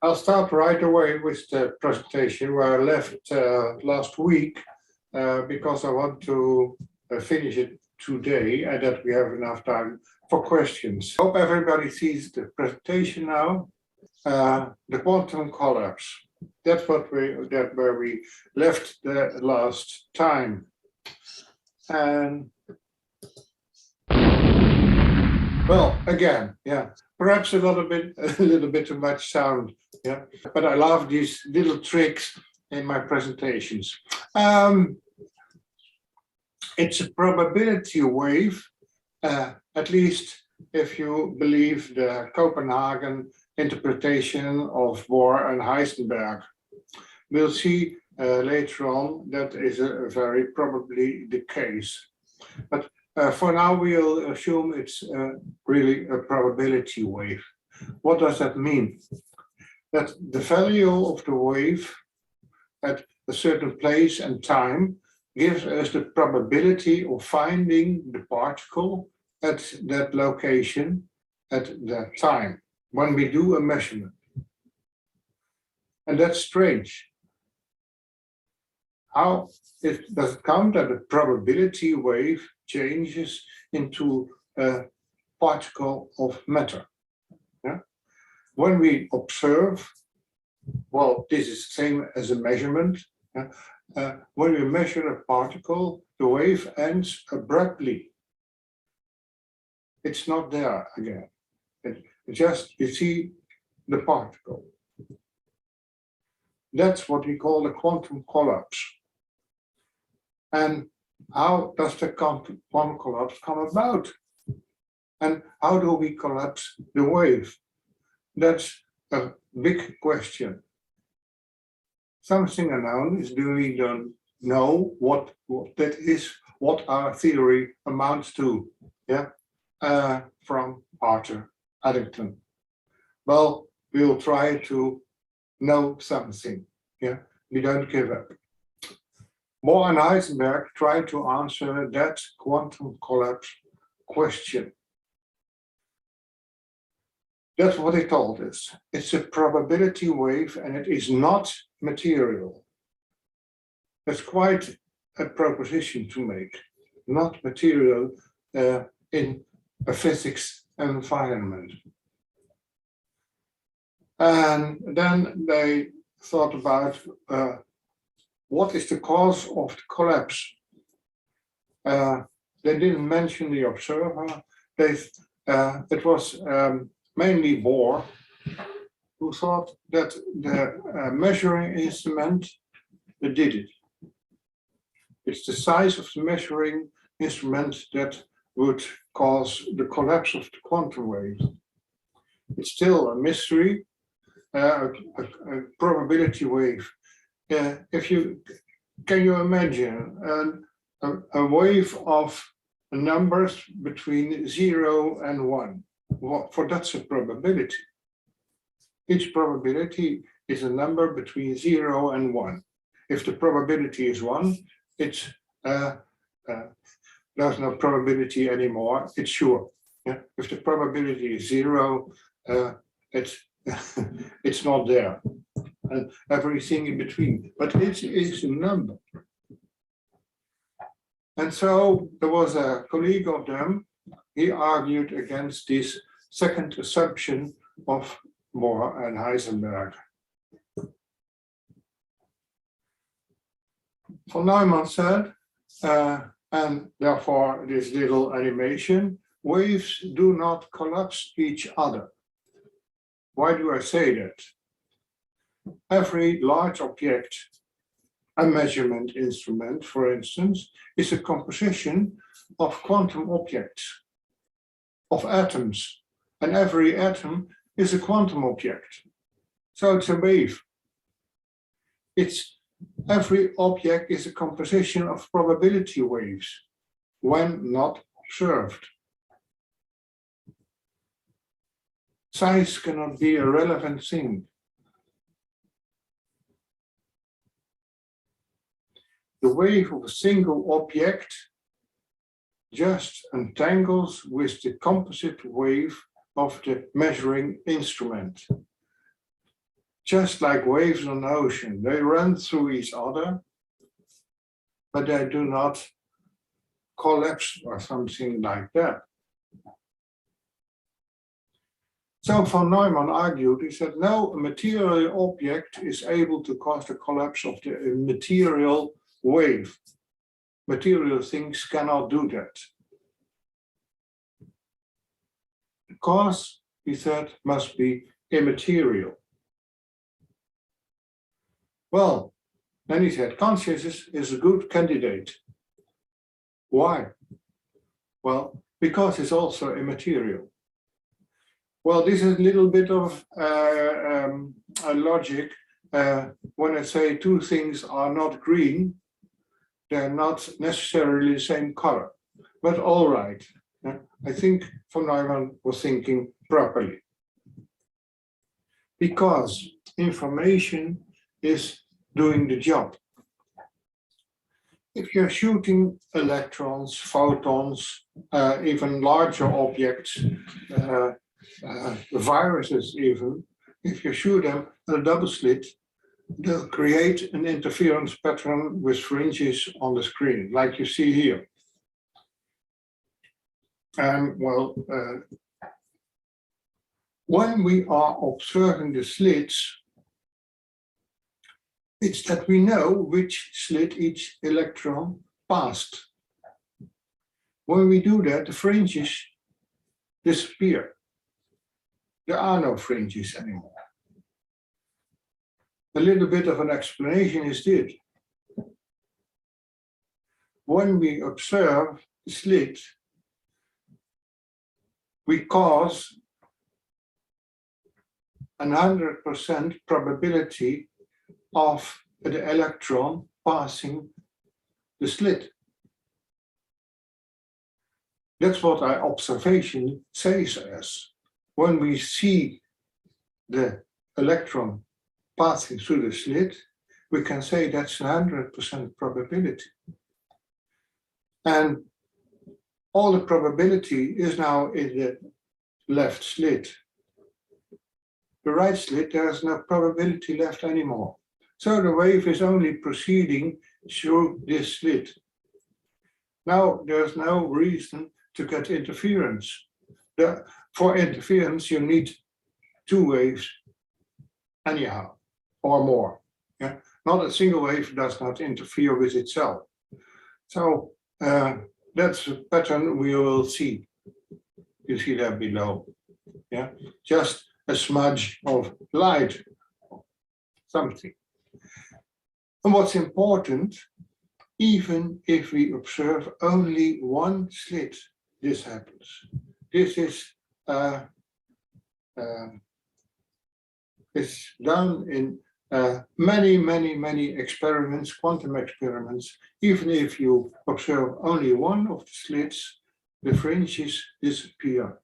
I'll start right away with the presentation where I left last week because I want to finish it today and that we have enough time for questions. Hope everybody sees the presentation now. The quantum collapse. That's where we left the last time. And well, again, yeah, perhaps a little bit too much sound, yeah. But I love these little tricks in my presentations. It's a probability wave, at least if you believe the Copenhagen interpretation of Bohr and Heisenberg. We'll see later on that is very probably the case. But for now, we'll assume it's really a probability wave. What does that mean? That the value of the wave at a certain place and time gives us the probability of finding the particle at that location at that time when we do a measurement. And that's strange. How does it come that a probability wave changes into a particle of matter? Yeah? When we observe, well, this is the same as a measurement. When we measure a particle, the wave ends abruptly. It's not there again. You see the particle. That's what we call the quantum collapse. And how does the quantum collapse come about? And how do we collapse the wave? That's a big question. Something unknown is we don't know what that is, what our theory amounts to. Yeah, from Arthur Eddington. Well, we'll try to know something. Yeah, we don't give up. Bohr and Heisenberg tried to answer that quantum collapse question. That's what they told us. It's a probability wave and it is not material. That's quite a proposition to make. Not material in a physics environment. And then they thought about what is the cause of the collapse. They didn't mention the observer. It was mainly Bohr, who thought that the measuring instrument did it. It's the size of the measuring instrument that would cause the collapse of the quantum wave. It's still a mystery, a probability wave. Can you imagine a wave of numbers between 0 and 1? For that's a probability. Each probability is a number between 0 and 1. If the probability is 1, it's there's no probability anymore. It's sure. Yeah? If the probability is 0, it's not there. And everything in between. But it is a number. And so there was a colleague of them. He argued against this second assumption of Bohr and Heisenberg. Von Neumann said, and therefore this little animation, waves do not collapse each other. Why do I say that? Every large object, a measurement instrument, for instance, is a composition of quantum objects, of atoms, and every atom is a quantum object. So it's a wave. Every object is a composition of probability waves when not observed. Size cannot be a relevant thing. The wave of a single object just entangles with the composite wave of the measuring instrument. just like waves on the ocean. They run through each other, but they do not collapse or something like that. So von Neumann argued, he said, no, a material object is able to cause the collapse of the material wave. Material things cannot do that. The cause, he said, must be immaterial. Well, then he said, consciousness is a good candidate. Why? Well, because it's also immaterial. Well, this is a little bit of a logic. When I say two things are not green, they're not necessarily the same color. But all right, I think von Neumann was thinking properly. Because information is doing the job. If you're shooting electrons, photons, even larger objects, viruses even, if you shoot them at a double slit, they'll create an interference pattern with fringes on the screen, like you see here. And well, when we are observing the slits, it's that we know which slit each electron passed. When we do that, the fringes disappear. There are no fringes anymore. A little bit of an explanation is this. When we observe the slit, we cause 100% probability of the electron passing the slit. That's what our observation says us. When we see the electron passing through the slit, we can say that's 100% probability. And all the probability is now in the left slit. The right slit, there's no probability left anymore. So the wave is only proceeding through this slit. Now there's no reason to get interference. For interference, you need two waves anyhow, or more. Yeah? Not a single wave does not interfere with itself. So that's a pattern we will see. You see that below. Yeah, just a smudge of light, something. And what's important, even if we observe only one slit, this happens. This is it's done in many experiments, quantum experiments. Even if you observe only one of the slits, the fringes disappear.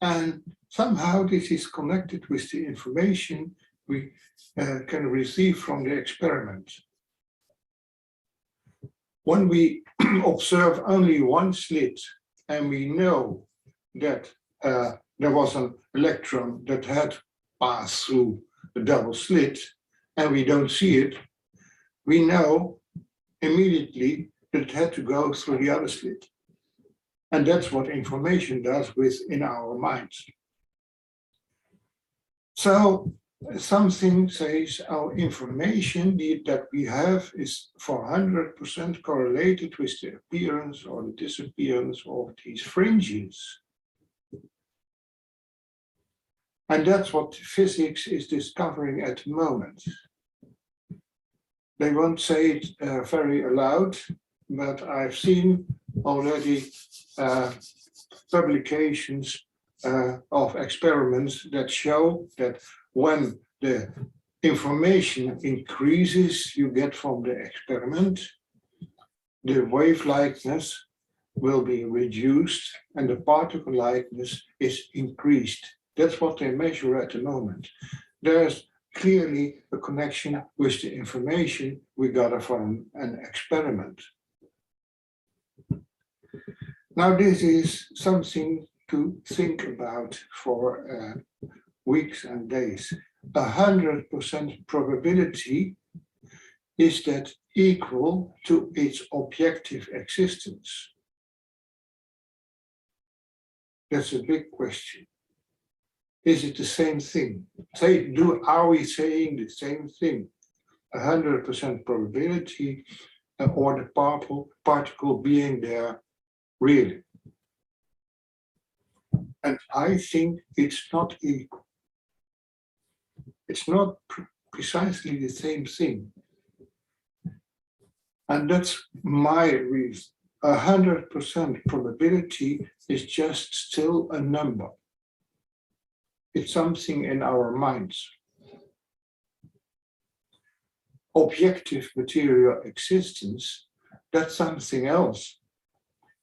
And somehow this is connected with the information we can receive from the experiment. When we observe only one slit and we know that there was an electron that had passed through the double slit and we don't see it, we know immediately that it had to go through the other slit. And that's what information does within our minds. So something says our information that we have is 400% correlated with the appearance or the disappearance of these fringes. And that's what physics is discovering at the moment. They won't say it very aloud, but I've seen already publications of experiments that show that when the information increases you get from the experiment, the wave lightness will be reduced and the particle lightness is increased. That's what they measure at the moment. There's clearly a connection with the information we gather from an experiment. Now this is something to think about for weeks and days. 100% probability, is that equal to its objective existence? That's a big question. Is it the same thing? Are we saying the same thing? 100% probability or the particle being there really? And I think it's not equal. It's not precisely the same thing. And that's my reason. 100% probability is just still a number. It's something in our minds. Objective material existence, that's something else.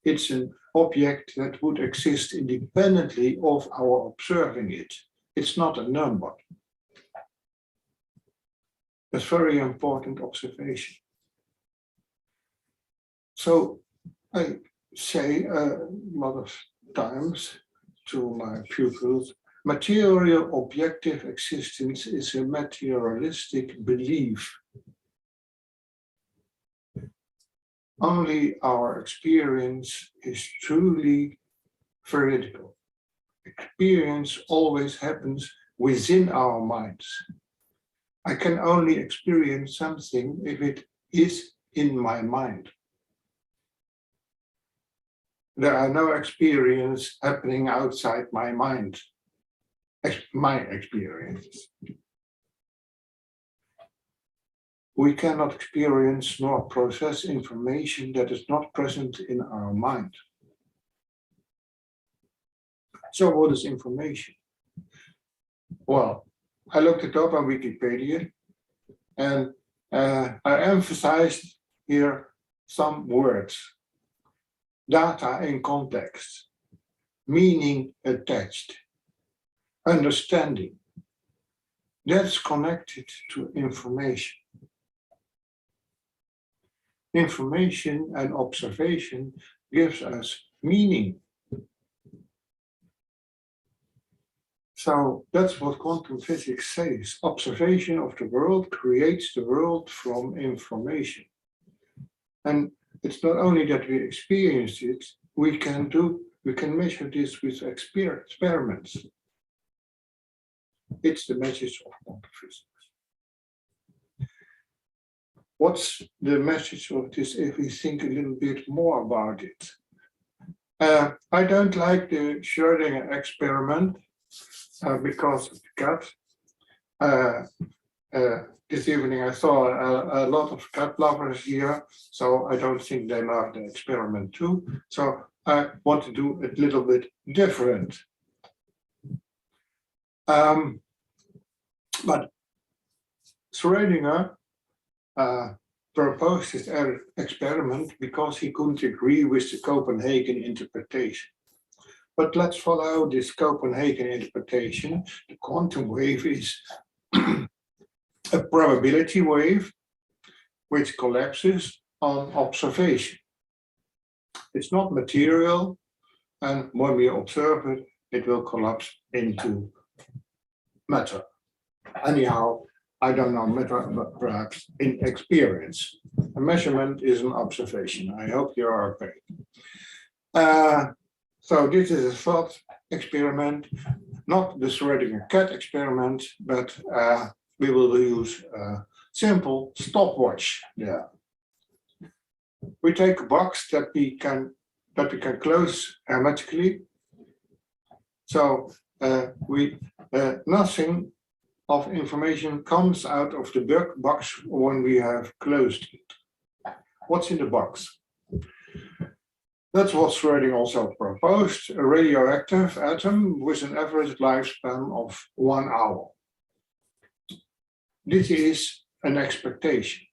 It's an object that would exist independently of our observing it. It's not a number. That's a very important observation. So I say a lot of times to my pupils, material objective existence is a materialistic belief. Only our experience is truly veridical. Experience always happens within our minds. I can only experience something if it is in my mind. There are no experiences happening outside my mind, my experiences. We cannot experience nor process information that is not present in our mind. So what is information? Well, I looked it up on Wikipedia, and I emphasized here some words. Data in context, meaning attached, understanding. That's connected to information. Information and observation gives us meaning. So that's what quantum physics says. Observation of the world creates the world from information. And it's not only that we experience it, we can measure this with experiments. It's the message of quantum physics. What's the message of this if we think a little bit more about it? I don't like the Schrödinger experiment because of the cat. This evening I saw a lot of cat lovers here, so I don't think they love the experiment too. So I want to do it a little bit different. But Schrödinger proposed this experiment because he couldn't agree with the Copenhagen interpretation. But let's follow this Copenhagen interpretation. The quantum wave is a probability wave which collapses on observation. It's not material, and when we observe it, it will collapse into matter. Anyhow, I don't know matter, but perhaps in experience. A measurement is an observation. I hope you're okay. So this is a thought experiment, not the Schrödinger cat experiment, but we will use a simple stopwatch there. We take a box that we can close hermetically. So nothing of information comes out of the box when we have closed it. What's in the box? That's what Schrödinger also proposed, a radioactive atom with an average lifespan of 1 hour. This is an expectation.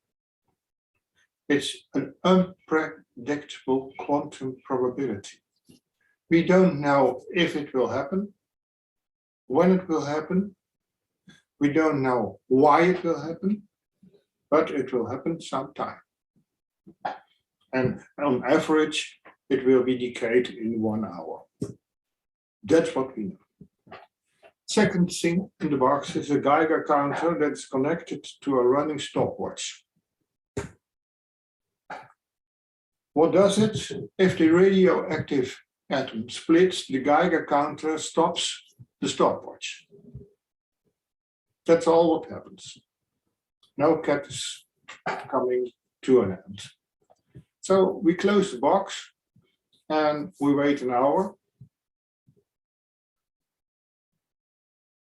It's an unpredictable quantum probability. We don't know if it will happen, when it will happen. We don't know why it will happen, but it will happen sometime. And on average, it will be decayed in 1 hour. That's what we know. Second thing in the box is a Geiger counter that's connected to a running stopwatch. What does it? If the radioactive atom splits, the Geiger counter stops the stopwatch. That's all what happens. No cat is coming to an end. So we close the box and we wait an hour.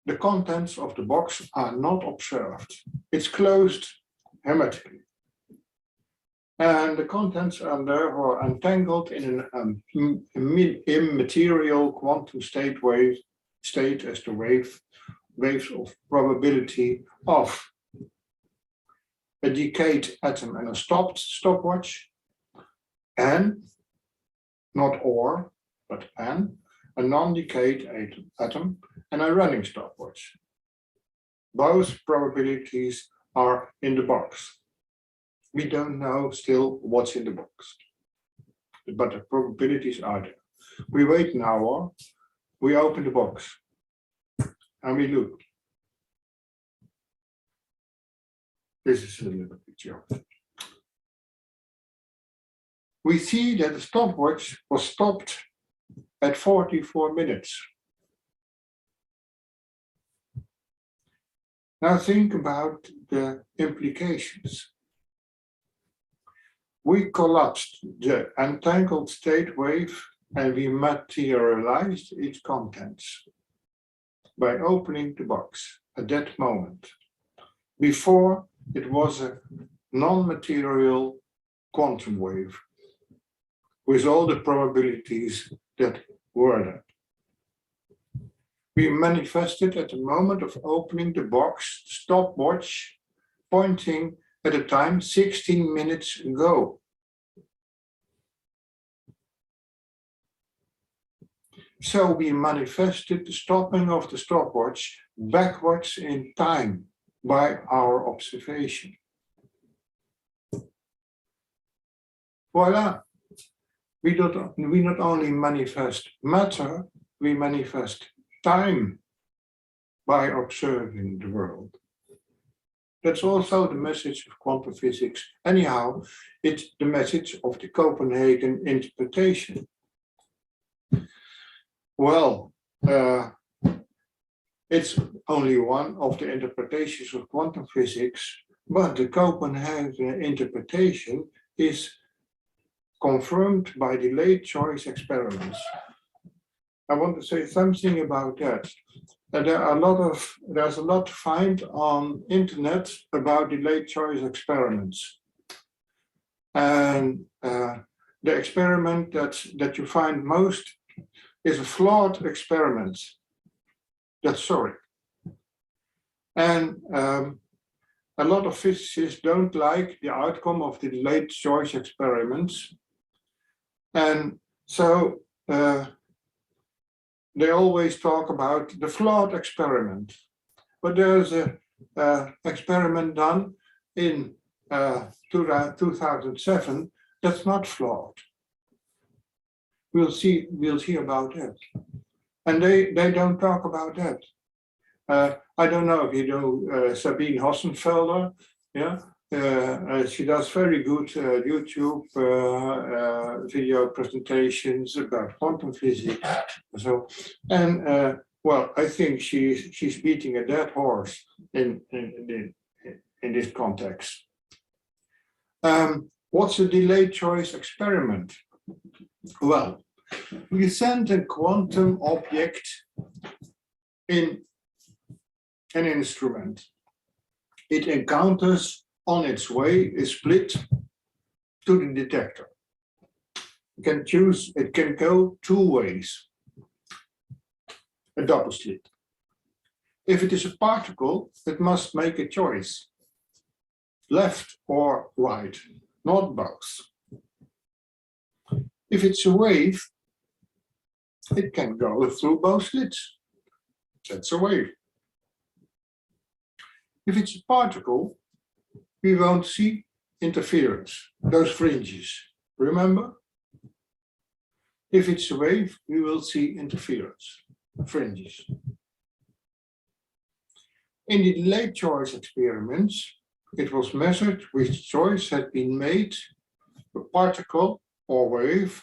The contents of the box are not observed. It's closed hermetically. And the contents are therefore entangled in an immaterial quantum state as the waves of probability of a decayed atom and a stopped stopwatch, and not or, but and a non-decayed atom and a running stopwatch. Both probabilities are in the box. We don't know still what's in the box, but the probabilities are there. We wait an hour, we open the box, and we look. This is a little picture. We see that the stopwatch was stopped at 44 minutes. Now think about the implications. We collapsed the entangled state wave and we materialized its contents by opening the box at that moment. Before, it was a non-material quantum wave with all the probabilities that were there. We manifested at the moment of opening the box stopwatch pointing at a time 16 minutes ago. So we manifested the stopping of the stopwatch backwards in time by our observation. Voila! We not only manifest matter, we manifest time by observing the world. That's also the message of quantum physics. Anyhow, it's the message of the Copenhagen interpretation. Well, it's only one of the interpretations of quantum physics, but the Copenhagen interpretation is confirmed by delayed choice experiments. I want to say something about that. There's a lot to find on internet about delayed choice experiments. And the experiment that you find most is a flawed experiment. That's sorry. And a lot of physicists don't like the outcome of the delayed choice experiments. And so they always talk about the flawed experiment. But there's an experiment done in 2007 that's not flawed. We'll see about that. And they don't talk about that. I don't know if you know Sabine Hossenfelder. Yeah, she does very good YouTube video presentations about quantum physics. So, and well, I think she's beating a dead horse in this context. What's a delayed choice experiment? Well, we send a quantum object in an instrument. It encounters on its way a split to the detector. You can choose, it can go two ways, a double slit. If it is a particle, it must make a choice, left or right, not both. If it's a wave, it can go through both slits. That's a wave. If it's a particle, we won't see interference, those fringes. Remember? If it's a wave, we will see interference, fringes. In the delayed choice experiments, it was measured which choice had been made, a particle or wave,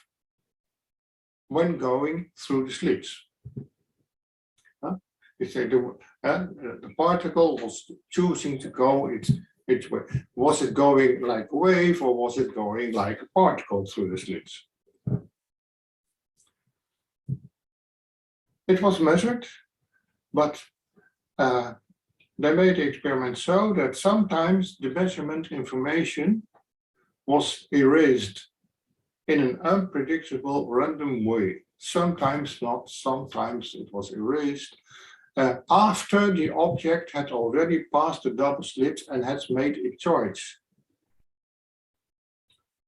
when going through the slits. The particle was choosing to go its way. Was it going like a wave or was it going like a particle through the slits? It was measured, but they made the experiment so that sometimes the measurement information was erased in an unpredictable random way. Sometimes not, sometimes it was erased after the object had already passed the double slit and has made a choice.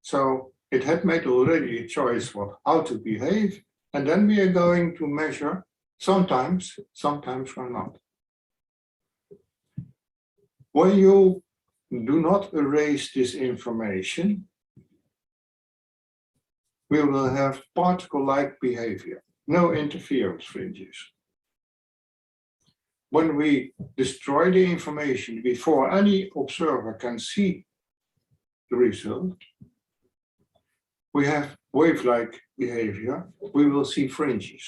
So it had made already a choice for how to behave, and then we are going to measure sometimes, sometimes we're not. When you do not erase this information, we will have particle-like behavior, no interference fringes. When we destroy the information before any observer can see the result, we have wave-like behavior, we will see fringes.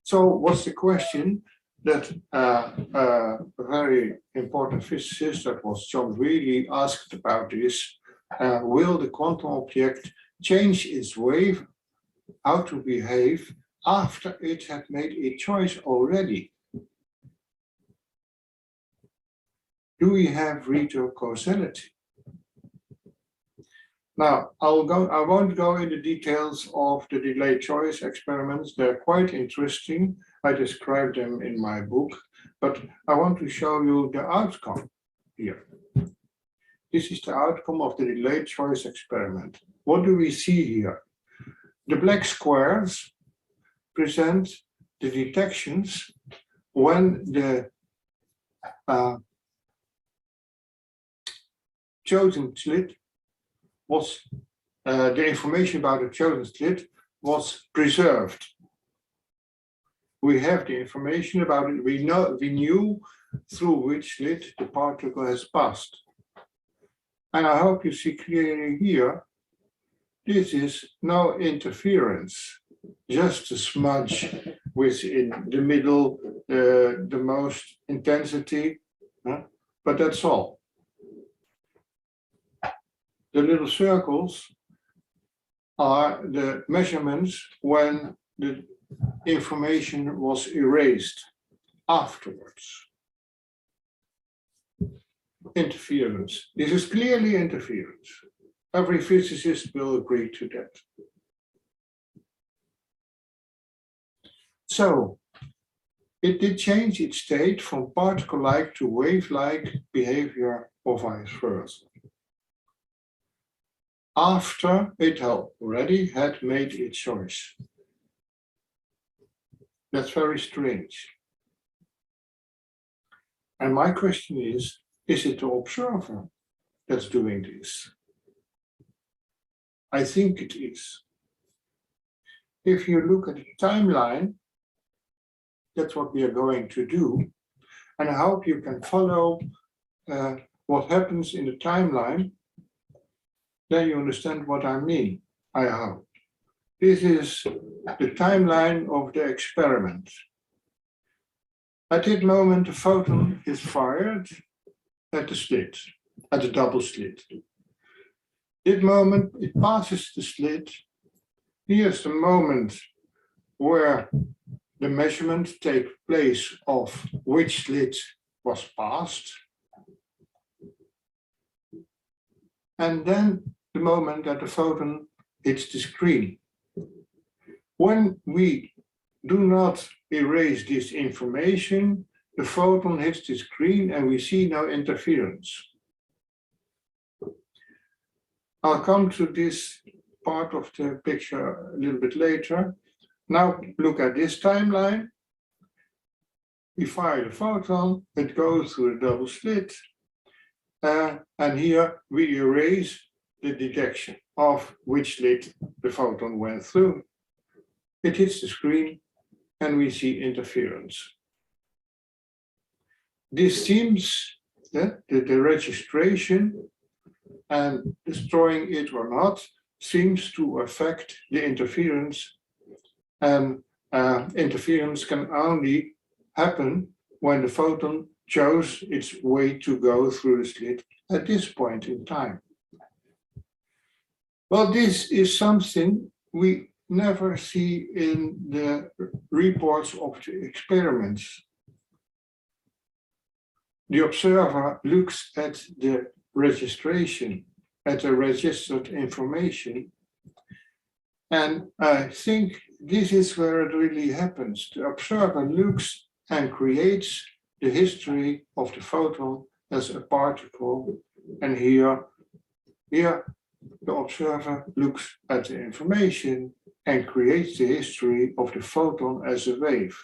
So what's the question that a very important physicist, that was John Wheely, asked about this? Will the quantum object change its wave, how to behave, after it had made a choice already? Do we have retrocausality? Now, I won't go into details of the delayed choice experiments. They're quite interesting. I describe them in my book, but I want to show you the outcome here. This is the outcome of the delayed choice experiment. What do we see here? The black squares present the detections when the chosen slit was, the information about the chosen slit was preserved. We have the information about it. We knew through which slit the particle has passed. And I hope you see clearly here, this is no interference, just a smudge within the middle, the most intensity, but that's all. The little circles are the measurements when the information was erased afterwards. Interference. This is clearly interference. Every physicist will agree to that. So, it did change its state from particle-like to wave-like behavior or vice versa, after it already had made its choice. That's very strange. And my question is it the observer that's doing this? I think it is. If you look at the timeline, that's what we are going to do. And I hope you can follow what happens in the timeline. Then you understand what I mean, I hope. This is the timeline of the experiment. At that moment, the photon is fired at the slit, at the double slit. That moment, it passes the slit. Here's the moment where the measurement takes place of which slit was passed. And then the moment that the photon hits the screen. When we do not erase this information, the photon hits the screen and we see no interference. I'll come to this part of the picture a little bit later. Now look at this timeline. We fire the photon, it goes through the double slit, and here we erase the detection of which slit the photon went through. It hits the screen and we see interference. This seems that the registration and destroying it or not seems to affect the interference, and interference can only happen when the photon chose its way to go through the slit at this point in time. Well, this is something we never see in the reports of the experiments. The observer looks at the registration, at the registered information, and I think this is where it really happens. The observer looks and creates the history of the photon as a particle, and here the observer looks at the information and creates the history of the photon as a wave.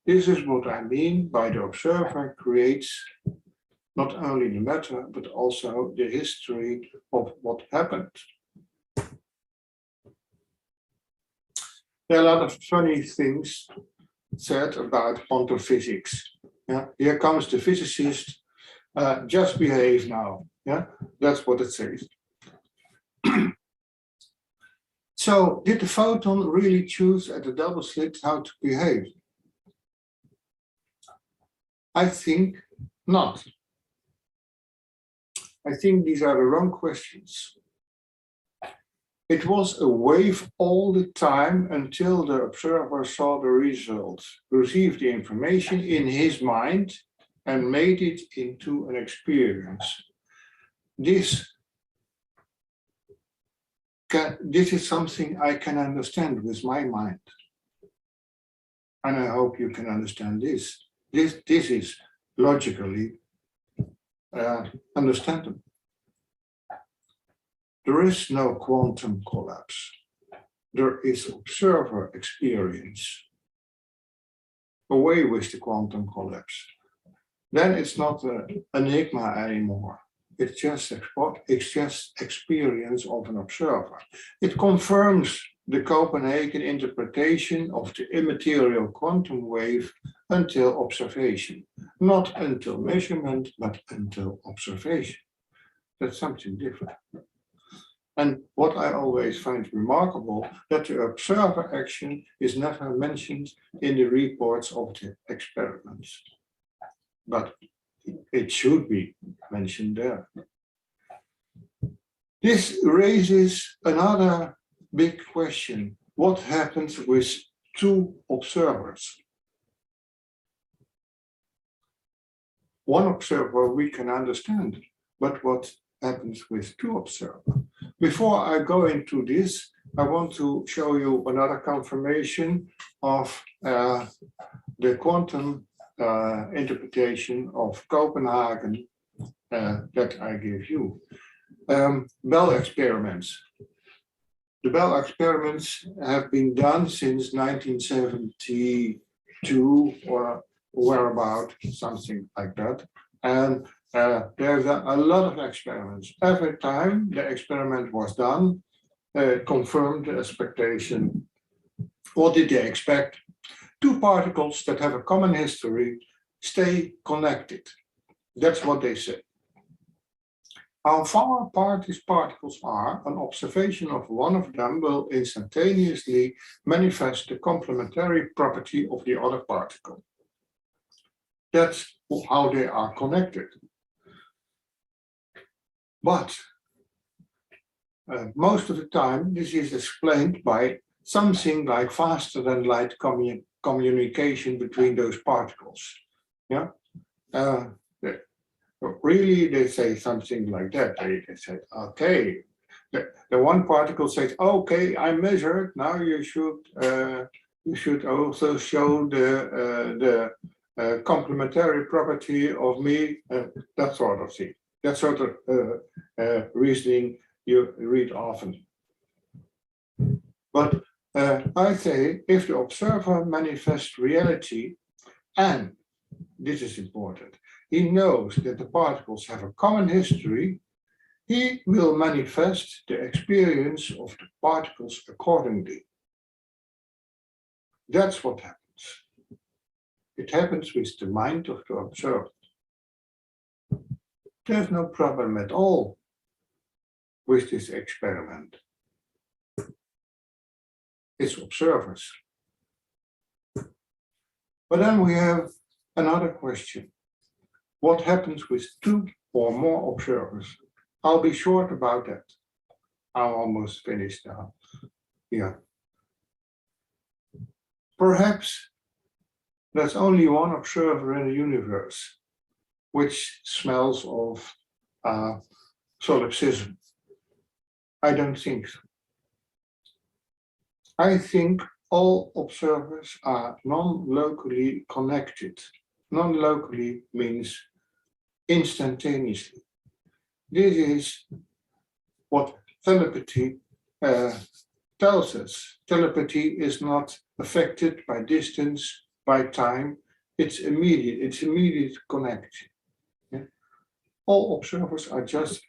This is what I mean by the observer creates not only the matter, but also the history of what happened. There are a lot of funny things said about quantum physics. Yeah? Here comes the physicist, just behave now. Yeah? That's what it says. So did the photon really choose at the double slit how to behave? I think not. I think these are the wrong questions. It was a wave all the time until the observer saw the results, received the information in his mind and made it into an experience. This is something I can understand with my mind. And I hope you can understand this. This is logically understandable. There is no quantum collapse. There is observer experience. Away with the quantum collapse. Then it's not an enigma anymore. It's just experience of an observer. It confirms the Copenhagen interpretation of the immaterial quantum wave until observation. Not until measurement, but until observation. That's something different. And what I always find remarkable, that the observer action is never mentioned in the reports of the experiments. But it should be mentioned there. This raises another big question. What happens with two observers? One observer we can understand, but what happens with two observers? Before I go into this, I want to show you another confirmation of the quantum interpretation of Copenhagen that I give you. Bell experiments. The Bell experiments have been done since 1972 or whereabout, something like that. And there's a lot of experiments. Every time the experiment was done, confirmed the expectation. What did they expect? Two particles that have a common history stay connected. That's what they say. How far apart these particles are, an observation of one of them will instantaneously manifest the complementary property of the other particle. That's how they are connected. But most of the time, this is explained by something like faster than light communication between those particles. Yeah. Really, they say something like that. They say, okay, the one particle says, okay, I measured. Now you should also show the complementary property of me, that sort of thing. That sort of reasoning you read often. But I say, if the observer manifests reality, and this is important, he knows that the particles have a common history, he will manifest the experience of the particles accordingly. That's what happens. It happens with the mind of the observer. There's no problem at all with this experiment. It's observers. But then we have another question. What happens with 2 or more observers? I'll be short about that. I'm almost finished now. Yeah. Perhaps there's only one observer in the universe, which smells of solipsism. I don't think so. I think all observers are non-locally connected. Non-locally means instantaneously. This is what telepathy tells us. Telepathy is not affected by distance, by time. It's immediate connection. Yeah? All observers are just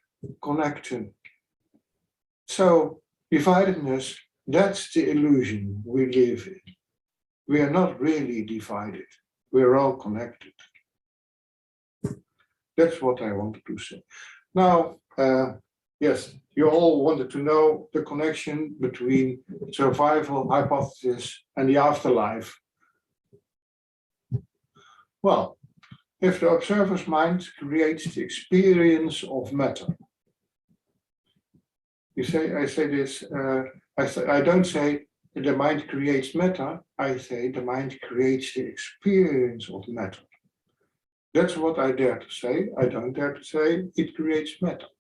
connecting. So dividedness, that's the illusion we live in. We are not really divided. We're all connected. That's what I wanted to say. Now, yes, you all wanted to know the connection between survival hypothesis and the afterlife. Well, if the observer's mind creates the experience of matter, I don't say the mind creates matter, I say the mind creates the experience of matter. That's what I dare to say. I don't dare to say it creates matter.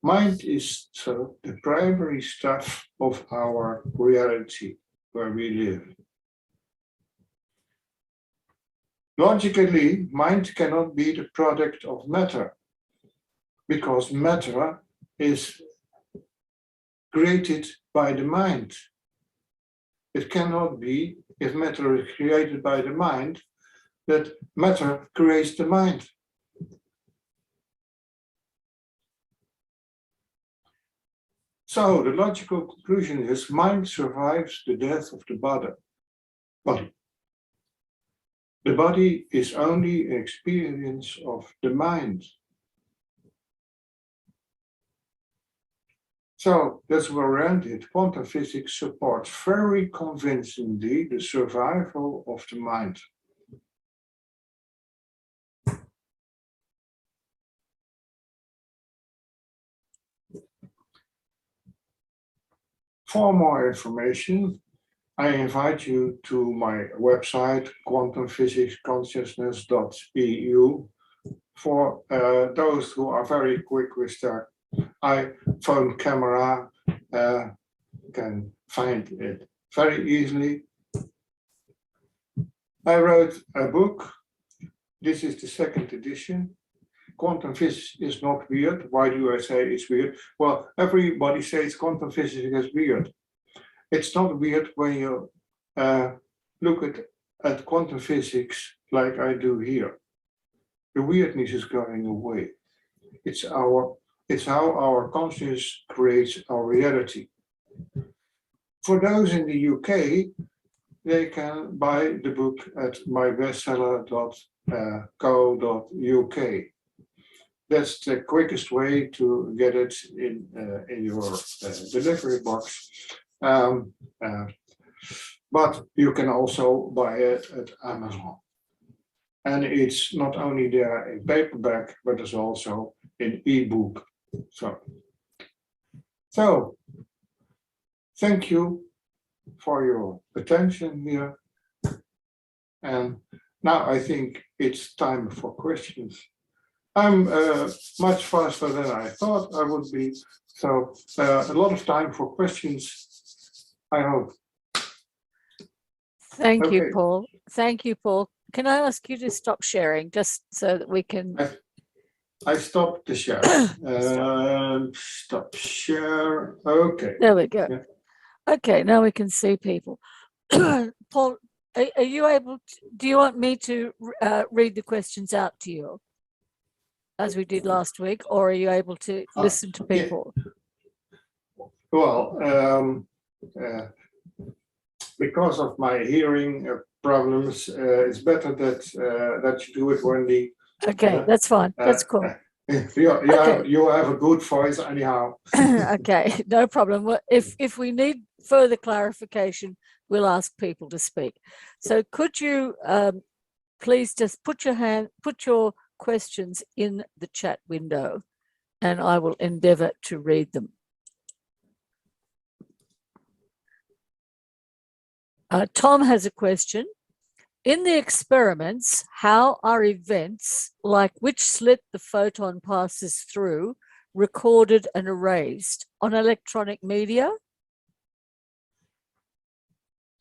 Mind is so the primary stuff of our reality where we live. Logically, mind cannot be the product of matter because matter is created by the mind. It cannot be, if matter is created by the mind, that matter creates the mind. So the logical conclusion is mind survives the death of the body. The body is only an experience of the mind. So that's where we're ended. Quantum physics supports very convincingly the survival of the mind. For more information, I invite you to my website, quantumphysicsconsciousness.eu. For those who are very quick with their iPhone camera, can find it very easily. I wrote a book. This is the 2nd edition. Quantum physics is not weird. Why do I say it's weird? Well, everybody says quantum physics is weird. It's not weird when you look at quantum physics like I do here. The weirdness is going away. It's how our consciousness creates our reality. For those in the UK, they can buy the book at mybestseller.co.uk. That's the quickest way to get it in your delivery box. But you can also buy it at Amazon. And it's not only there in paperback, but it's also in ebook. So thank you for your attention here. And now I think it's time for questions. I'm much faster than I thought I would be. So a lot of time for questions, I hope. Thank you, Paul. Thank you, Paul. Can I ask you to stop sharing just so that we can... I stopped the share. Stop share. Okay. There we go. Yeah. Okay, now we can see people. Paul, are you able to, do you want me to read the questions out to you? as we did last week, or are you able to listen to yeah. people? Well, because of my hearing problems, it's better that you do it, Wendy. Okay, that's fine. That's cool. You have a good voice anyhow. Okay, no problem. Well, if we need further clarification, we'll ask people to speak. So could you please just put your questions in the chat window, and I will endeavor to read them. Tom has a question. In the experiments, how are events like which slit the photon passes through recorded and erased on electronic media?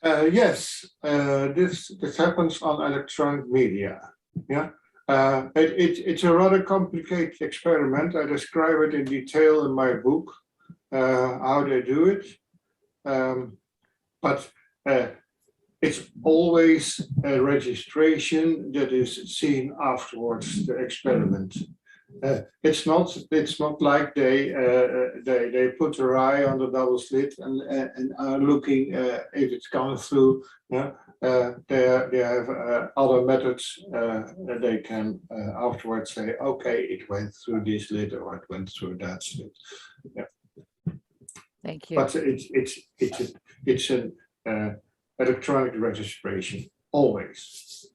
Yes, this happens on electronic media. Yeah, it's a rather complicated experiment. I describe it in detail in my book, how they do it. But it's always a registration that is seen afterwards the experiment. It's not like they put their eye on the double slit and are looking if it's gone through. Yeah, they have other methods that they can afterwards say, okay, it went through this slit or it went through that slit. Yeah. Thank you. But it's an electronic registration always.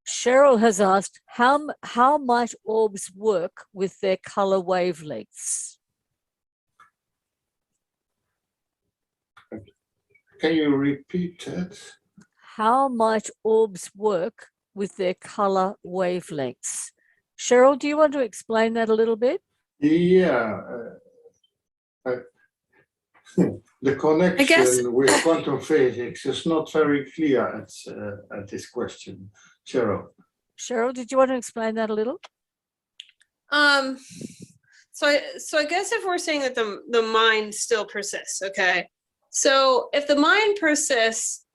Cheryl has asked, how might orbs work with their color wavelengths? Can you repeat that? How might orbs work with their color wavelengths? Cheryl, do you want to explain that a little bit? Yeah. The connection with quantum physics is not very clear at this question, Cheryl. Cheryl, did you want to explain that a little? So I guess if we're saying that the mind still persists, okay. So if the mind persists,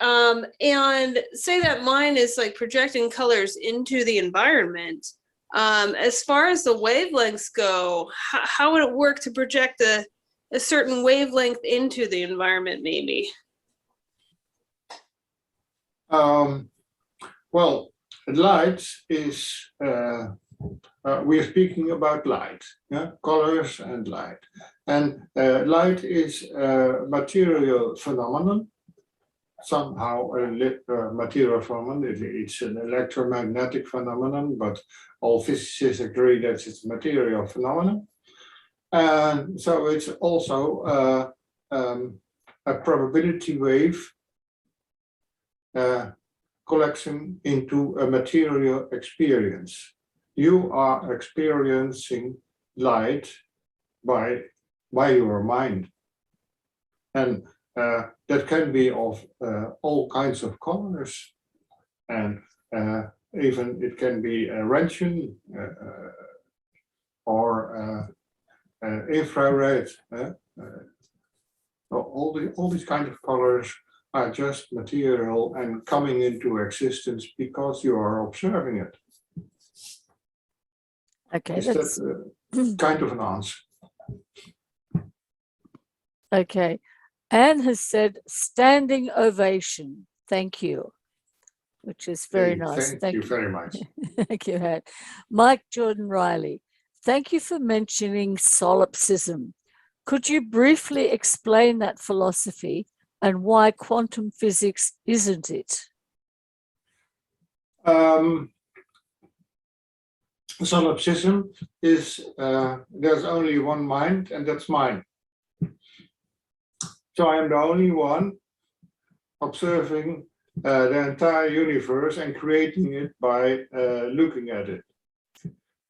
and say that mind is like projecting colors into the environment, as far as the wavelengths go, how would it work to project a certain wavelength into the environment, maybe? Well, light is, we're speaking about light, yeah? Colors and light. And light is a material phenomenon, somehow a material phenomenon. It's an electromagnetic phenomenon, but all physicists agree that it's a material phenomenon. And so it's also a probability wave collection into a material experience. You are experiencing light by your mind. And that can be of all kinds of colors. And even it can be a Roentgen or infrared. All these kind of colors are just material and coming into existence because you are observing it. Okay, Is that's that kind of an answer? okay. Anne has said standing ovation. Thank you, which is very nice. Thank you very much. Thank you, Anne. Mike Jordan Riley, thank you for mentioning solipsism. Could you briefly explain that philosophy and why quantum physics isn't it? Solipsism is there's only one mind, and that's mine. So I'm the only one observing the entire universe and creating it by looking at it.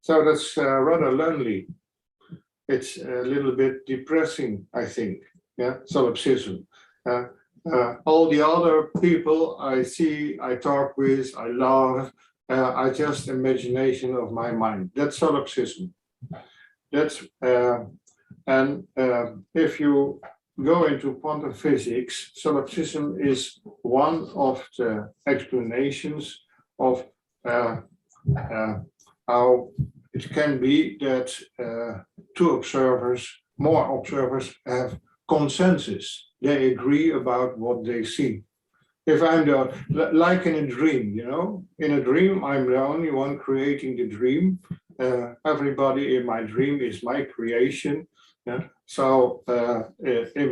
So that's rather lonely. It's a little bit depressing, I think. Yeah, solipsism. All the other people I see, I talk with, I love, are just imagination of my mind. That's solipsism. That's and if you go into quantum physics, solipsism is one of the explanations of how it can be that more observers have consensus. They agree about what they see. If I'm like in a dream, you know, in a dream, I'm the only one creating the dream. Everybody in my dream is my creation. Yeah. So in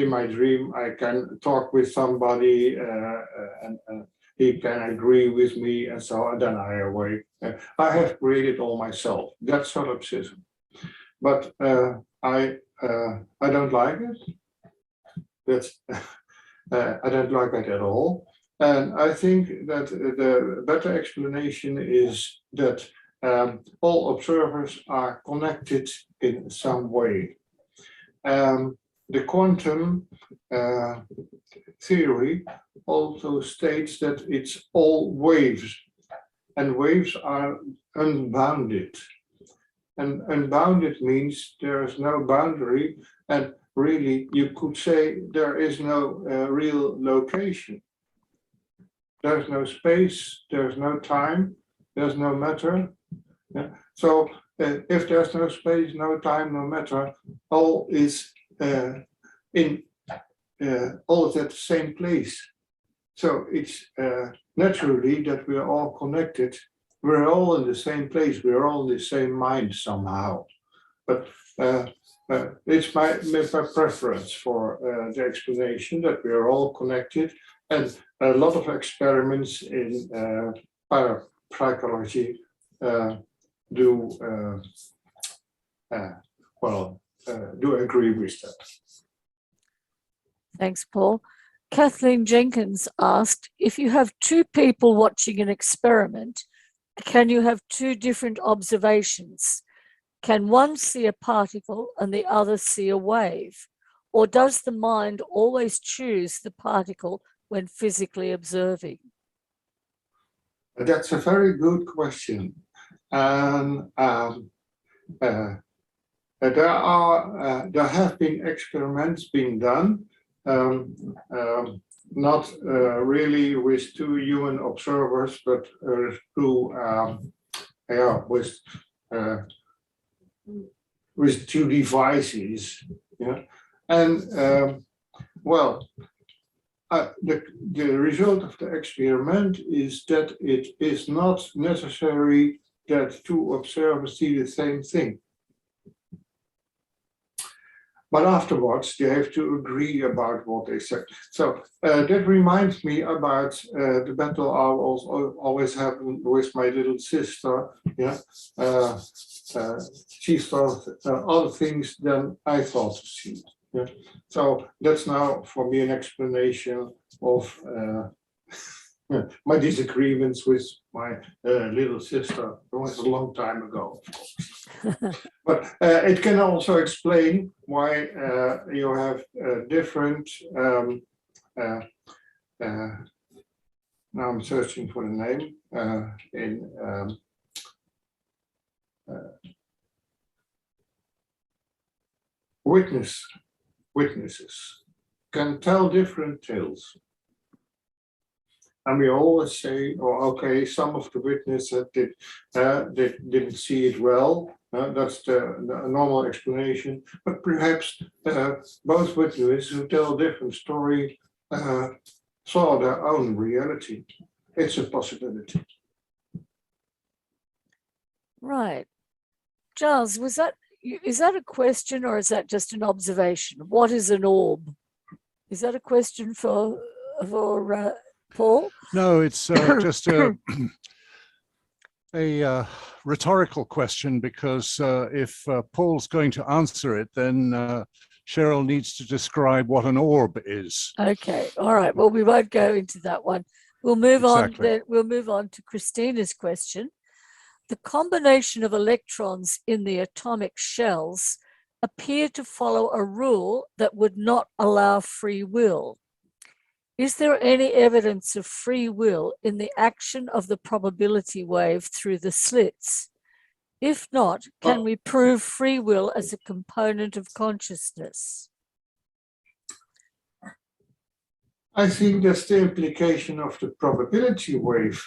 my dream, I can talk with somebody and he can agree with me, and so on. Then I awake. I have created all myself. That's solipsism. But I don't like it. That's I don't like that at all. And I think that the better explanation is that all observers are connected in some way. The quantum theory also states that it's all waves, and waves are unbounded. And unbounded means there is no boundary, and really you could say there is no real location. There's no space, there's no time, there's no matter. Yeah. So if there's no space, no time, no matter, all is all is at the same place. So it's naturally that we're all connected. We're all in the same place. We're all in the same mind somehow. But it's my preference for the explanation that we're all connected, and a lot of experiments in parapsychology do agree with that. Thanks, Paul. Kathleen Jenkins asked, if you have two people watching an experiment, can you have two different observations? Can one see a particle and the other see a wave? Or does the mind always choose the particle when physically observing? That's a very good question. There have been experiments being done, not really with two human observers, but with two devices. Yeah, and the result of the experiment is that it is not necessary that two observers see the same thing. But afterwards, they have to agree about what they said. So that reminds me about the battle I always have with my little sister. Yeah, she saw other things than I thought to see. Yeah. So that's now for me an explanation of my disagreements with my little sister. It was a long time ago, of course. But it can also explain why you have different. Now I'm searching for the name in. Witnesses can tell different tales. And we always say, oh, okay, some of the witnesses didn't see it well. That's the normal explanation. But perhaps both witnesses who tell a different story saw their own reality. It's a possibility. Right. Giles, is that a question or is that just an observation? What is an orb? Is that a question for Paul? No, it's just a rhetorical question, because if Paul's going to answer it, then Cheryl needs to describe what an orb is. Okay, all right. Well, we won't go into that one. We'll move Exactly. on. Then we'll move on to Christina's question. The combination of electrons in the atomic shells appear to follow a rule that would not allow free will. Is there any evidence of free will in the action of the probability wave through the slits? If not, can we prove free will as a component of consciousness? I think that's the implication of the probability wave,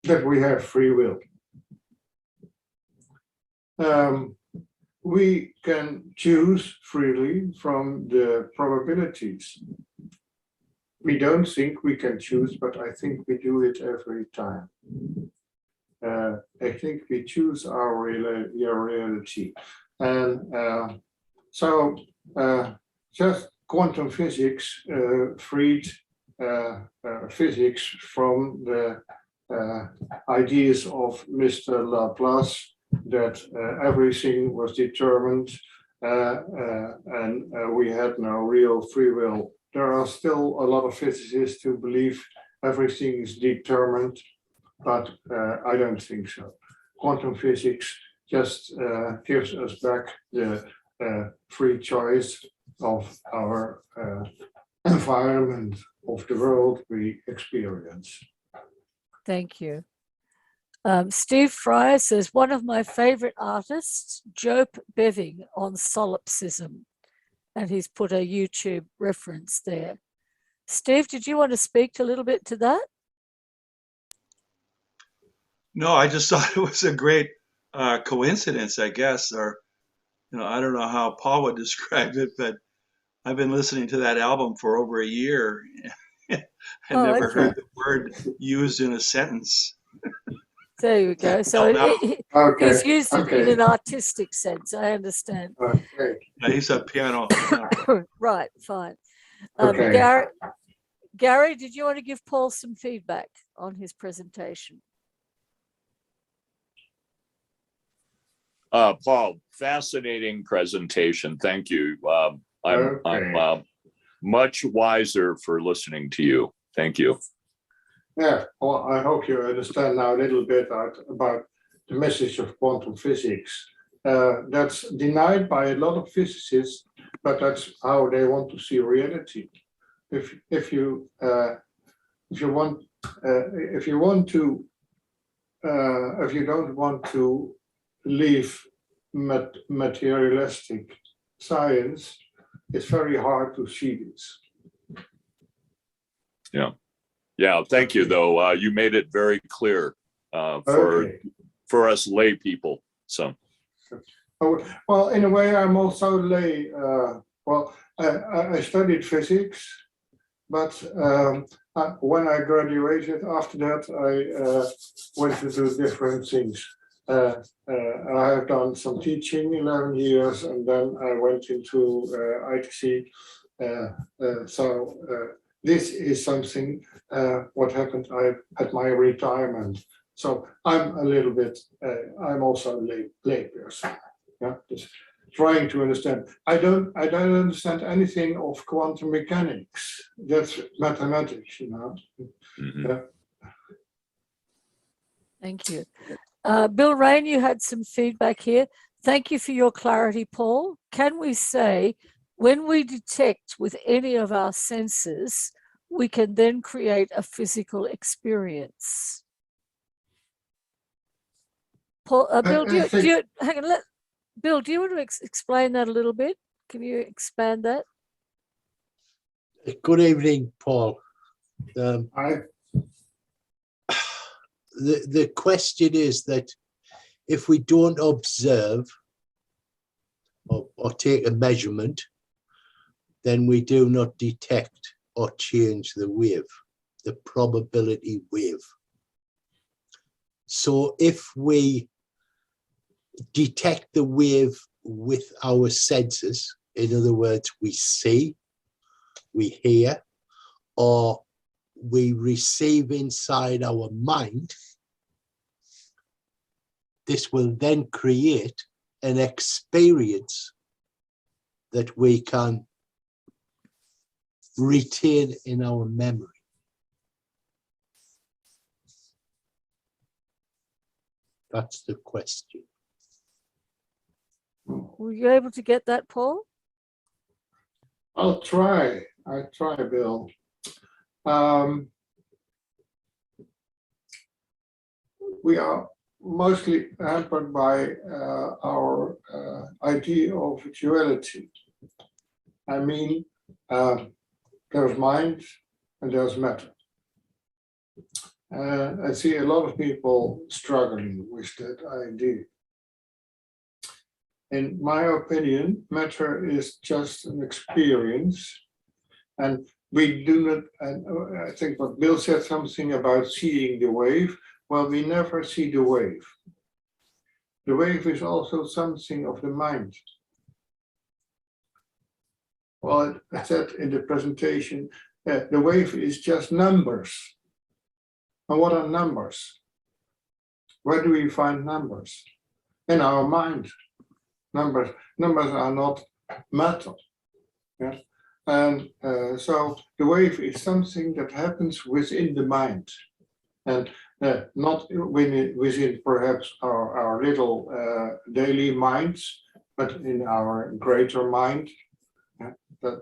that we have free will. we can choose freely from the probabilities. We don't think we can choose, but I think we do it every time. I think we choose our reality. And so just quantum physics freed physics from the ideas of Mr. Laplace that everything was determined and we had no real free will. There are still a lot of physicists who believe everything is determined, but I don't think so. Quantum physics just gives us back the free choice of our environment, of the world we experience. Thank you. Steve Fryer says, one of my favorite artists, Jope Beving on solipsism. And he's put a YouTube reference there. Steve, did you want to speak a little bit to that? No, I just thought it was a great coincidence, I guess, or, I don't know how Paul would describe it, but I've been listening to that album for over a year. I never heard the word used in a sentence. There you go. So he's used it in an artistic sense. I understand. He's a piano. Right, fine. Okay. Gary, did you want to give Paul some feedback on his presentation? Paul, fascinating presentation. Thank you. I'm much wiser for listening to you. Thank you. Yeah, well, I hope you understand now a little bit about the message of quantum physics. That's denied by a lot of physicists, but that's how they want to see reality. If you don't want to leave materialistic science, it's very hard to see this. Yeah. Thank you, though. You made it very clear for us lay people. So, well, in a way, I'm also lay. I studied physics, but when I graduated, after that, I went to do different things. I have done some teaching, 11 years, and then I went into ITC. This is something what happened at my retirement. So I'm a little bit, I'm also a lay person. Yeah, just trying to understand. I don't understand anything of quantum mechanics. That's mathematics, mm-hmm. Yeah. Thank you. Bill Rain, you had some feedback here. Thank you for your clarity, Paul. Can we say, when we detect with any of our senses, we can then create a physical experience? Paul, Bill, Bill, do you want to explain that a little bit? Can you expand that? Good evening, Paul. Hi. The question is that if we don't observe or take a measurement, then we do not detect or change the wave, the probability wave. So if we detect the wave with our senses, in other words, we see, we hear, or we receive inside our mind, this will then create an experience that we can retain in our memory. That's the question. Were you able to get that, Paul? I'll try. Bill. We are mostly hampered by our idea of duality. I mean, there's mind and there's matter. I see a lot of people struggling with that idea. in my opinion, matter is just an experience, and we do not, and I think what Bill said something about seeing the wave. Well, we never see the wave. The wave is also something of the mind. Well, I said in the presentation, the wave is just numbers. And what are numbers? Where do we find numbers? In our mind. Numbers are not matter. Yes? And so the wave is something that happens within the mind, and not within perhaps our little daily minds, but in our greater mind.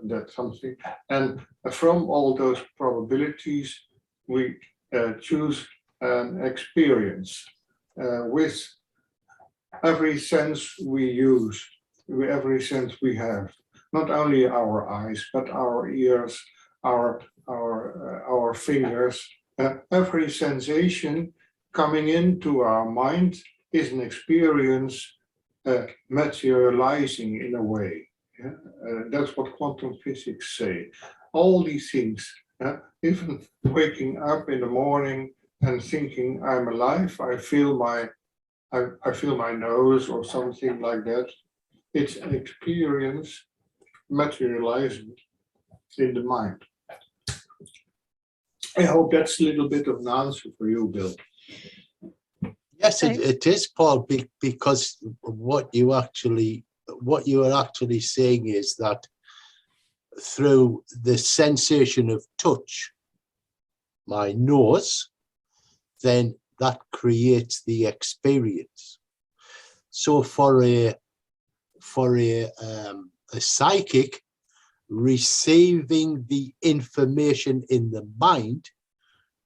That's something. And from all those probabilities, we choose an experience with every sense we use, with every sense we have. Not only our eyes, but our ears, our fingers. Every sensation coming into our mind is an experience materializing in a way. Yeah? That's what quantum physics say. All these things, even waking up in the morning and thinking I'm alive, I feel my nose or something like that. It's an experience materializing in the mind. I hope that's a little bit of an answer for you, Bill. Yes, it is, Paul, because what you are actually saying is that through the sensation of touch, my nose, then that creates the experience. So for a psychic, receiving the information in the mind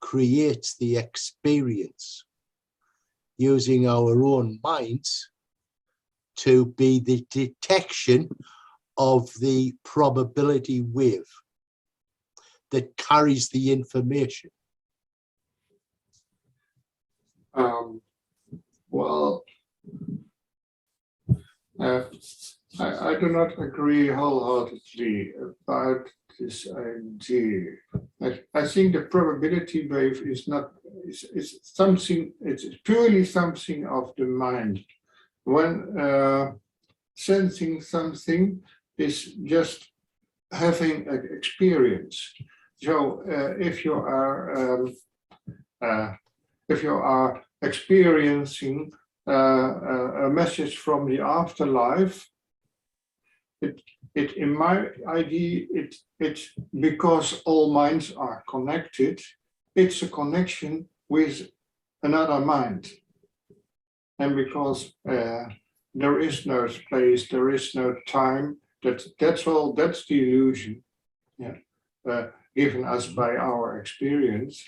creates the experience, using our own minds to be the detection of the probability wave that carries the information. Well, I do not agree wholeheartedly about this idea. I think the probability wave is not, it's something, it's purely something of the mind. When sensing something is just having an experience. So if you are experiencing a message from the afterlife, it in my idea, it's because all minds are connected, it's a connection with another mind. And because there is no space, there is no time, that's all, that's the illusion, yeah, given us by our experience.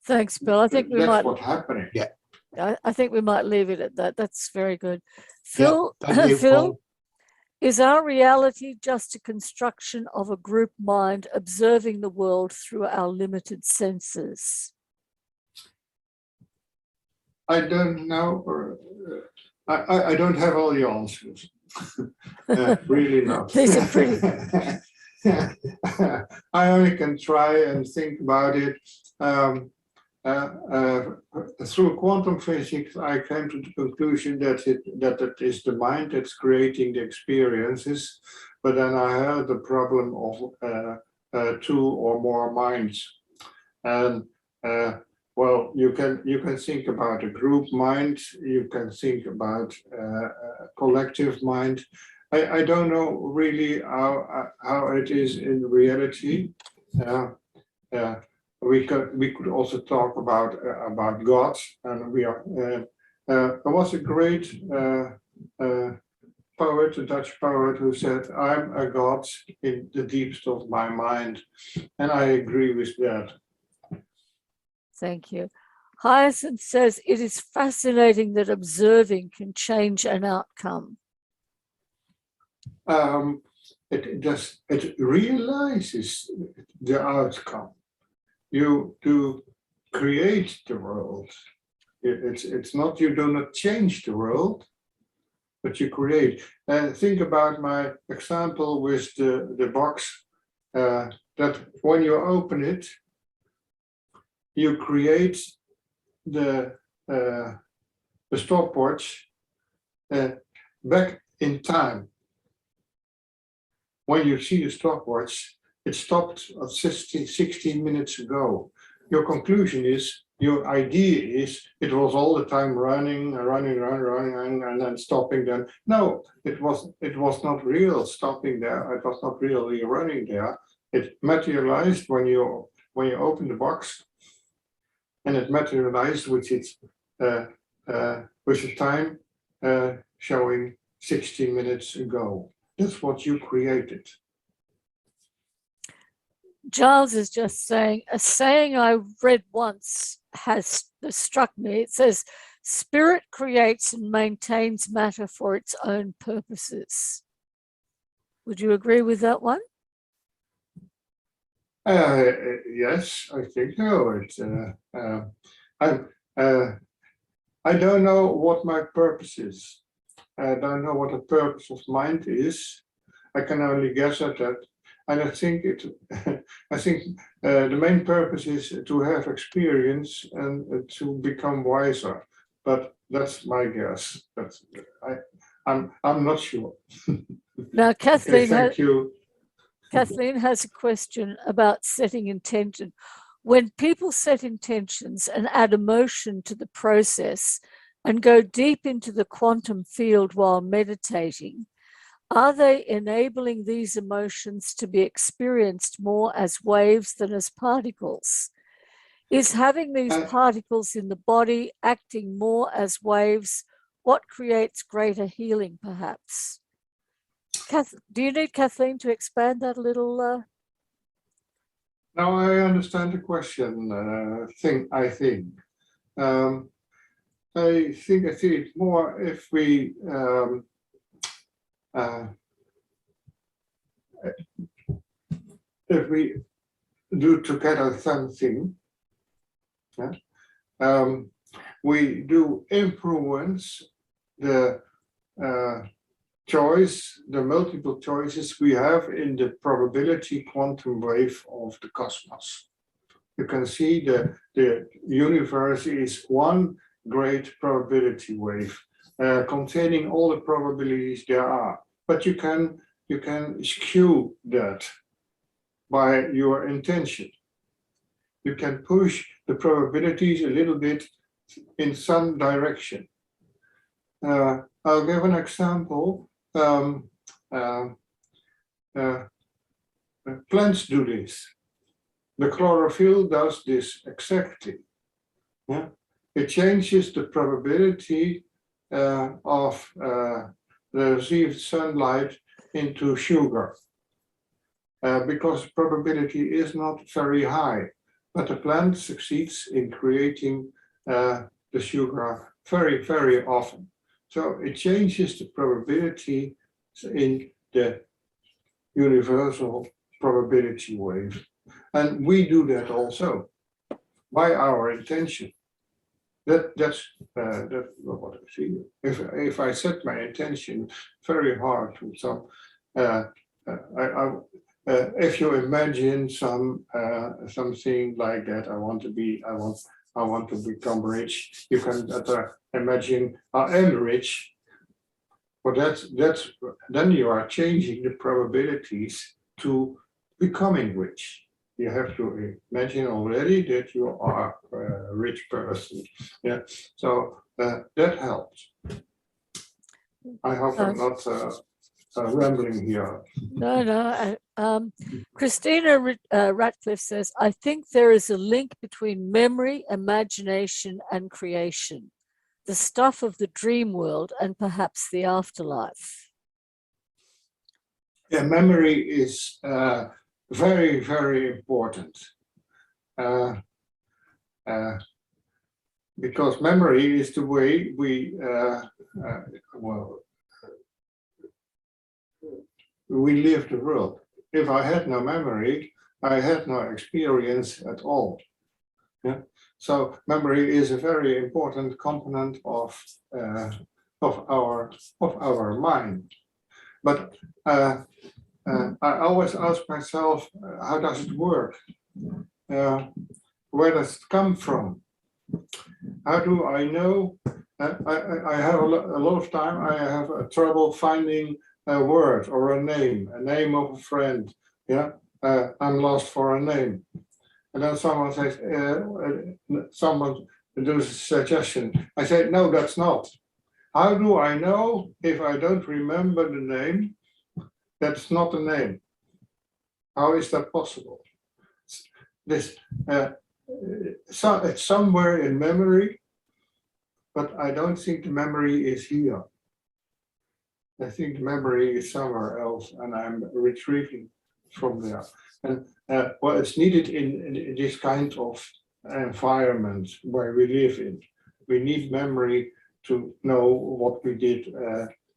Thanks, Bill. I think we that's might. what's happening. Yeah. I think we might leave it at that. That's very good. Phil, thank you, Phil, Paul. is our reality just a construction of a group mind observing the world through our limited senses? I don't know. I don't have all the answers. Really not. These are pretty. I only can try and think about it. Through quantum physics, I came to the conclusion that it is the mind that's creating the experiences. But then I had the problem of two or more minds, and well, you can think about a group mind, you can think about a collective mind. I don't know really how it is in reality. We could also talk about God, and we are. There was a great poet, a Dutch poet, who said, "I'm a God in the deepest of my mind," and I agree with that. Thank you. Hyacinth says, it is fascinating that observing can change an outcome. It realizes the outcome. You do create the world. It's not, you do not change the world, but you create. Think about my example with the box, that when you open it, you create the stopwatch back in time. When you see the stopwatch, it stopped 16 minutes ago. Your conclusion is, your idea is, it was all the time running, and then stopping then. No, it was not real stopping there. It was not really running there. It materialized when you open the box, and it materialized with its with the time showing 16 minutes ago. That's what you created. Giles is just saying, a saying I read once has struck me. It says, spirit creates and maintains matter for its own purposes. Would you agree with that one? Yes, I think so. I don't know what my purpose is. I don't know what the purpose of mind is. I can only guess at that. And I think the main purpose is to have experience and to become wiser. But that's my guess. I'm not sure. Now, Kathleen, thank you. Kathleen has a question about setting intention. When people set intentions and add emotion to the process and go deep into the quantum field while meditating, are they enabling these emotions to be experienced more as waves than as particles? Is having these particles in the body acting more as waves what creates greater healing, perhaps? Do you need Kathleen to expand that a little? Now I understand the question. I think I see it more if we do together something. We do influence the choice, the multiple choices we have in the probability quantum wave of the cosmos. You can see the universe is one great probability wave containing all the probabilities there are. But you can skew that by your intention. You can push the probabilities a little bit in some direction. I'll give an example. Plants do this. The chlorophyll does this exactly. Yeah? It changes the probability of the received sunlight into sugar because probability is not very high, but the plant succeeds in creating the sugar very, very often. So it changes the probability in the universal probability wave. And we do that also by our intention. That's what I see. If I set my intention very hard to some, if you imagine something like that, I want to become rich. You can imagine I am rich. But that's then you are changing the probabilities to becoming rich. You have to imagine already that you are a rich person. Yeah, so that helps. I hope I'm not rambling here. No. Christina Ratcliffe says, I think there is a link between memory, imagination, and creation, the stuff of the dream world, and perhaps the afterlife. Yeah, memory is very, very important. Because memory is the way we live the world. If I had no memory, I had no experience at all. Yeah. So memory is a very important component of our mind. But I always ask myself, how does it work? Where does it come from? How do I know? I have a lot of time. I have trouble finding a word or a name of a friend. Yeah, I'm lost for a name. And then someone says, someone does a suggestion. I say, no, that's not. How do I know if I don't remember the name? That's not the name. How is that possible? This, so it's somewhere in memory, but I don't think the memory is here. I think the memory is somewhere else, and I'm retrieving from there. And well, it's needed in this kind of environment where we live in. We need memory to know what we did,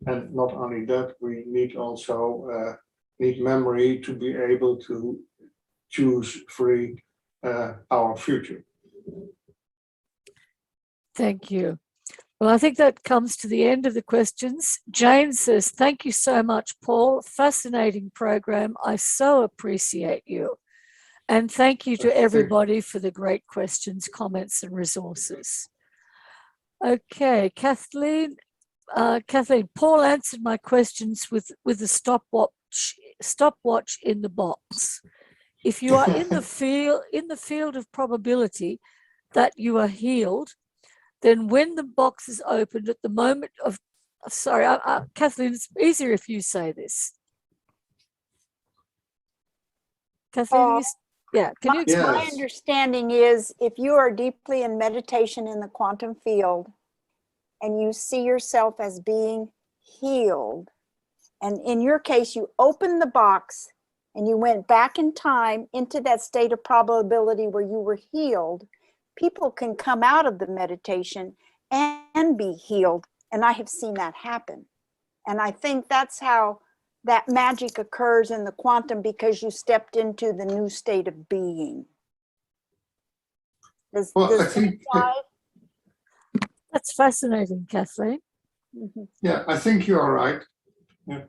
and not only that, we need also need memory to be able to choose free our future. Thank you. Well, I think that comes to the end of the questions. Jane says, thank you so much, Paul. Fascinating program. I so appreciate you. And thank you to everybody for the great questions, comments, and resources. Okay, Kathleen, Paul answered my questions with the stopwatch in the box. If you are in the field of probability that you are healed, then when the box is opened at the moment of, sorry, Kathleen, it's easier if you say this. Kathleen, yeah, can you explain? My understanding is if you are deeply in meditation in the quantum field and you see yourself as being healed, and in your case, you opened the box and you went back in time into that state of probability where you were healed, people can come out of the meditation and be healed. And I have seen that happen. And I think that's how that magic occurs in the quantum, because you stepped into the new state of being. Does I think That's fascinating, Kathleen. yeah, I think you're right. Yeah,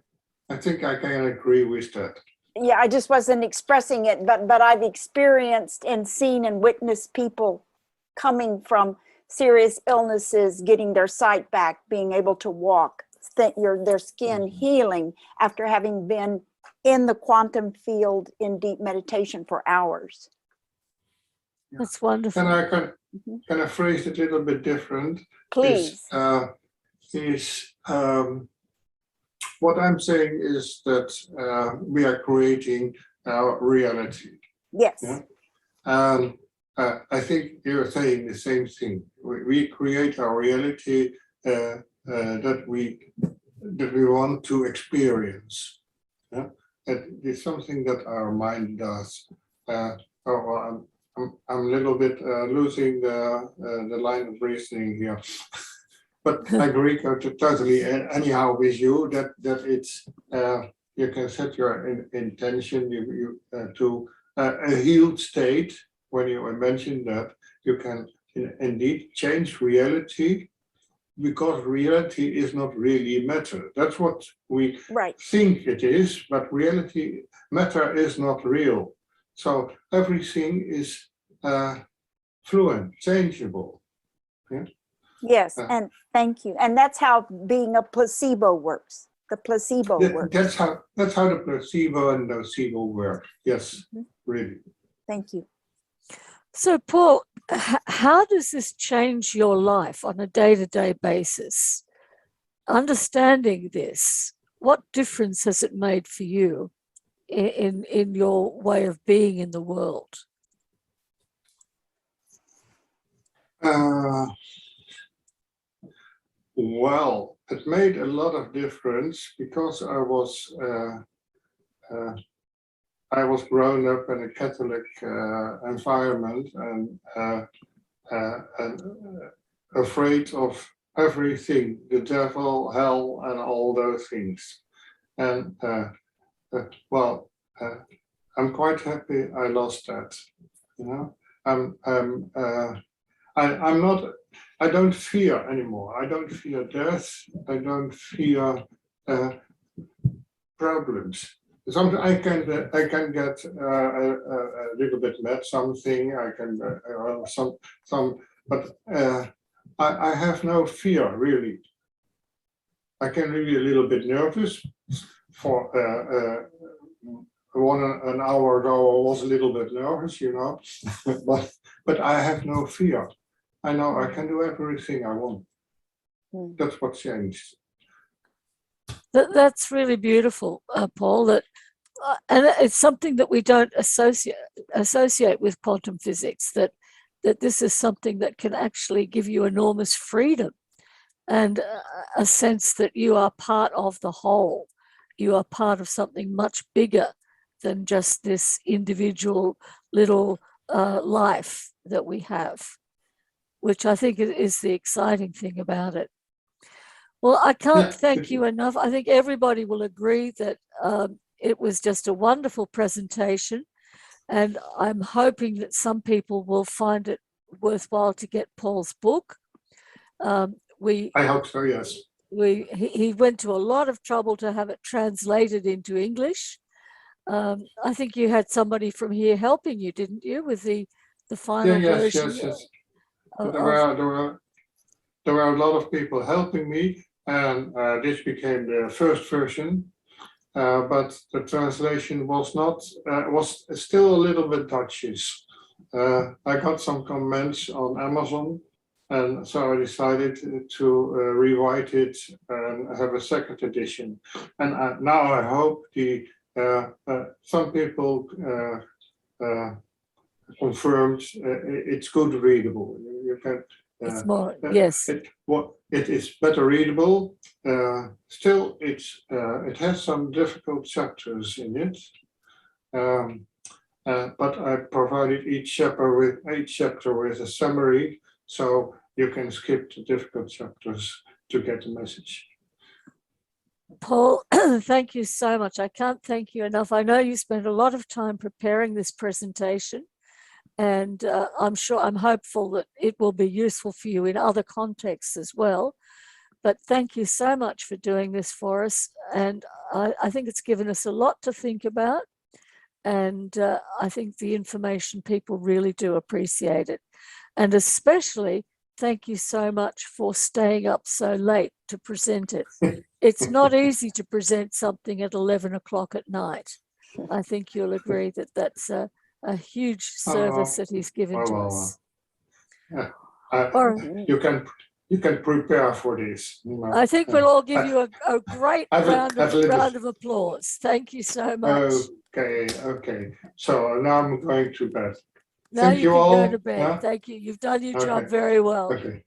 I think I can agree with that. Yeah, I just wasn't expressing it, but I've experienced and seen and witnessed people coming from serious illnesses, getting their sight back, being able to walk, their skin healing after having been in the quantum field in deep meditation for hours. That's wonderful. And I can I phrase it a little bit different? Please. What I'm saying is that we are creating our reality. Yes. Yeah? And I think you're saying the same thing. We create our reality that we want to experience. Yeah? It's something that our mind does. I'm a little bit losing the line of reasoning here. But I agree totally anyhow with you that it's you can set your intention to a healed state. When you mentioned that, you can indeed change reality, because reality is not really matter. That's what we think it is, but reality, matter is not real. So everything is fluent, changeable. Yeah? Yes, and thank you. And that's how being a placebo works. The placebo works. That's how the placebo and nocebo work. Yes, really. Thank you. So, Paul, how does this change your life on a day-to-day basis? Understanding this, what difference has it made for you in your way of being in the world? Well, it made a lot of difference because I was grown up in a Catholic environment and afraid of everything, the devil, hell, and all those things. And I'm quite happy I lost that. You know, I don't fear anymore. I don't fear death. I don't fear problems. Sometimes I can get a little bit mad. Something I can but I have no fear really. I can be a little bit nervous. For an hour ago, I was a little bit nervous, you know, but I have no fear. I know I can do everything I want. That's what changed. That's really beautiful, Paul. That and it's something that we don't associate with quantum physics. That this is something that can actually give you enormous freedom and a sense that you are part of the whole. You are part of something much bigger than just this individual little life that we have, which I think is the exciting thing about it. Well, I can't thank you enough. I think everybody will agree that it was just a wonderful presentation, and I'm hoping that some people will find it worthwhile to get Paul's book. I hope so, yes. He went to a lot of trouble to have it translated into English. I think you had somebody from here helping you, didn't you, with the final version? Yes. There were a lot of people helping me, and this became the first version. But the translation was not was still a little bit Dutchish. I got some comments on Amazon, and so I decided to rewrite it and have a second edition. And now I hope some people confirmed it's good readable. You can. It's more, yes. It is better readable. Still, it has some difficult chapters in it. But I provided each chapter with a summary, so you can skip the difficult chapters to get the message. Paul, thank you so much. I can't thank you enough. I know you spent a lot of time preparing this presentation, and I'm hopeful that it will be useful for you in other contexts as well. But thank you so much for doing this for us. And I think it's given us a lot to think about. And I think the information people really do appreciate it. And especially, thank you so much for staying up so late to present it. It's not easy to present something at 11 o'clock at night. I think you'll agree that that's a huge service that he's given to us. You can prepare for this. You know. I think we'll all give you a great round of applause. Thank you so much. Okay. So now I'm going to bed. Now Thank you can all. go to bed. Yeah? Thank you. You've done your job very well. Okay.